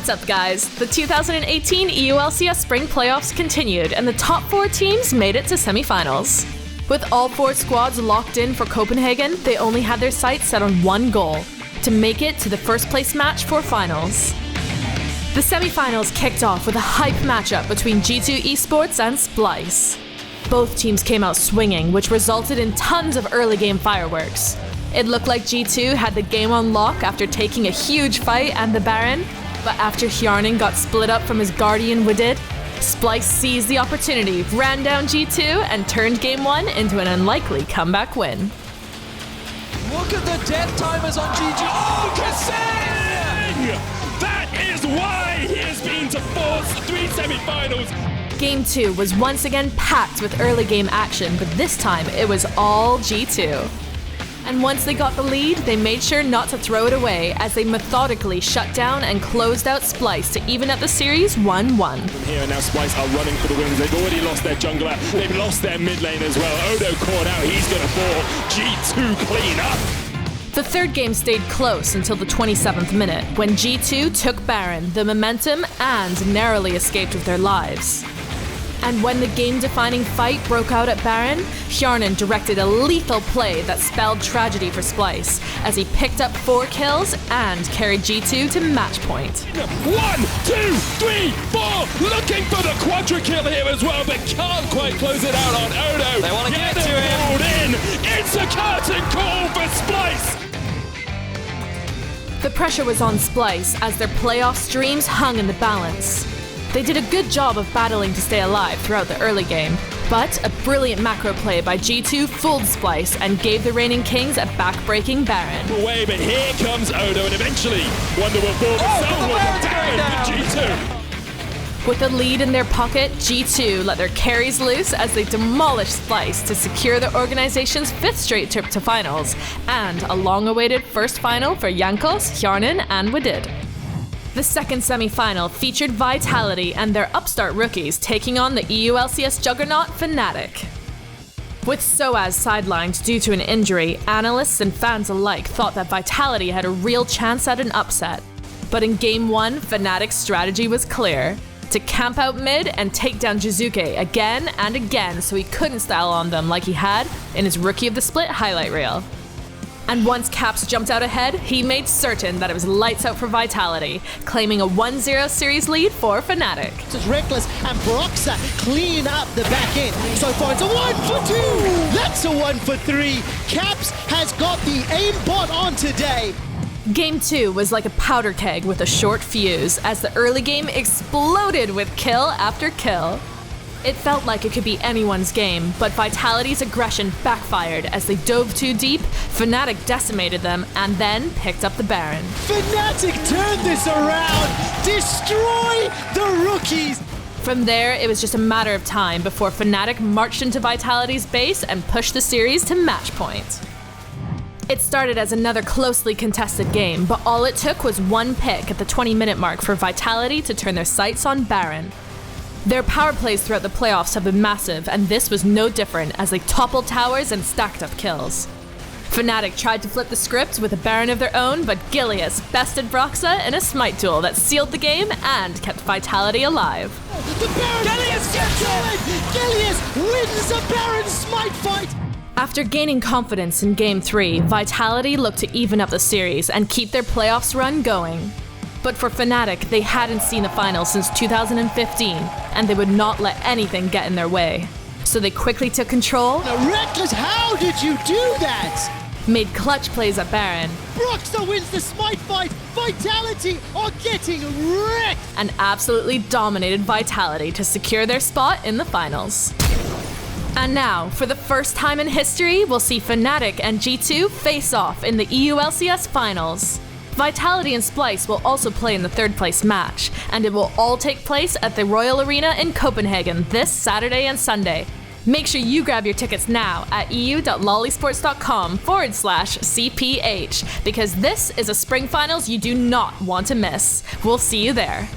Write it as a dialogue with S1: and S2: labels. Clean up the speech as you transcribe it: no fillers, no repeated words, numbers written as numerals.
S1: What's up, guys? The 2018 EULCS Spring Playoffs continued, and the top 4 teams made it to semifinals. With all 4 squads locked in for Copenhagen, they only had their sights set on one goal: to make it to the first place match for finals. The semifinals kicked off with a hype matchup between G2 Esports and Splyce. Both teams came out swinging, which resulted in tons of early game fireworks. It looked like G2 had the game on lock after taking a huge fight and the Baron, but after Hjarnan got split up from his guardian Widid, Splyce seized the opportunity, ran down G2, and turned Game 1 into an unlikely comeback win.
S2: Look at the death timers on GG. Oh, Kassing!
S3: That is why he has been to 3 semi-finals.
S1: Game 2 was once again packed with early game action, but this time it was all G2. And once they got the lead, they made sure not to throw it away as they methodically shut down and closed out Splyce to even up the series 1-1.
S3: From here, now Splyce are running for the wins. They've already lost their jungler. They've lost their mid lane as well. Odo caught out. He's going to fall. G2 clean up.
S1: The third game stayed close until the 27th minute, when G2 took Baron, the momentum, and narrowly escaped with their lives. And when the game-defining fight broke out at Baron, Hjarnan directed a lethal play that spelled tragedy for Splyce, as he picked up 4 kills and carried G2 to match point.
S3: 1, 2, 3, 4, looking for the Quadra kill here as well, but can't quite close it out on Odo.
S2: They want to get to him.
S3: In. It's a curtain call for Splyce.
S1: The pressure was on Splyce as their playoff streams hung in the balance. They did a good job of battling to stay alive throughout the early game, but a brilliant macro play by G2 fooled Splyce and gave the reigning kings a back-breaking Baron.
S3: Away, but here comes Odo, and eventually Wonder will fall down for G2.
S1: With a lead in their pocket, G2 let their carries loose as they demolished Splyce to secure the organization's 5th straight trip to finals, and a long-awaited first final for Jankos, Hjarnan, and Widid. The second semi-final featured Vitality and their upstart rookies taking on the EULCS juggernaut Fnatic. With Soaz sidelined due to an injury, analysts and fans alike thought that Vitality had a real chance at an upset. But in Game 1, Fnatic's strategy was clear: to camp out mid and take down Jizuke again and again so he couldn't style on them like he had in his Rookie of the Split highlight reel. And once Caps jumped out ahead, he made certain that it was lights out for Vitality, claiming a 1-0 series lead for Fnatic.
S4: It's Reckless and Broxa clean up the back end. So far it's a 1 for 2. That's a 1 for 3. Caps has got the aimbot on today.
S1: Game 2 was like a powder keg with a short fuse as the early game exploded with kill after kill. It felt like it could be anyone's game, but Vitality's aggression backfired as they dove too deep, Fnatic decimated them, and then picked up the Baron.
S4: Fnatic turned this around! Destroy the rookies!
S1: From there, it was just a matter of time before Fnatic marched into Vitality's base and pushed the series to match point. It started as another closely contested game, but all it took was one pick at the 20-minute mark for Vitality to turn their sights on Baron. Their power plays throughout the playoffs have been massive, and this was no different as they toppled towers and stacked up kills. Fnatic tried to flip the script with a Baron of their own, but Gilius bested Broxa in a smite duel that sealed the game and kept Vitality alive.
S4: The Baron Gilius gets it! Gilius wins the Baron smite fight!
S1: After gaining confidence in Game 3, Vitality looked to even up the series and keep their playoffs run going. But for Fnatic, they hadn't seen the finals since 2015, and they would not let anything get in their way. So they quickly took control.
S4: Now, Reckless, how did you do that?
S1: Made clutch plays at Baron.
S4: Broxa wins the smite fight. Vitality are getting wrecked.
S1: And absolutely dominated Vitality to secure their spot in the finals. And now, for the first time in history, we'll see Fnatic and G2 face off in the EULCS finals. Vitality and Splyce will also play in the 3rd place match, and it will all take place at the Royal Arena in Copenhagen this Saturday and Sunday. Make sure you grab your tickets now at eu.lollysports.com/CPH, because this is a spring finals you do not want to miss. We'll see you there.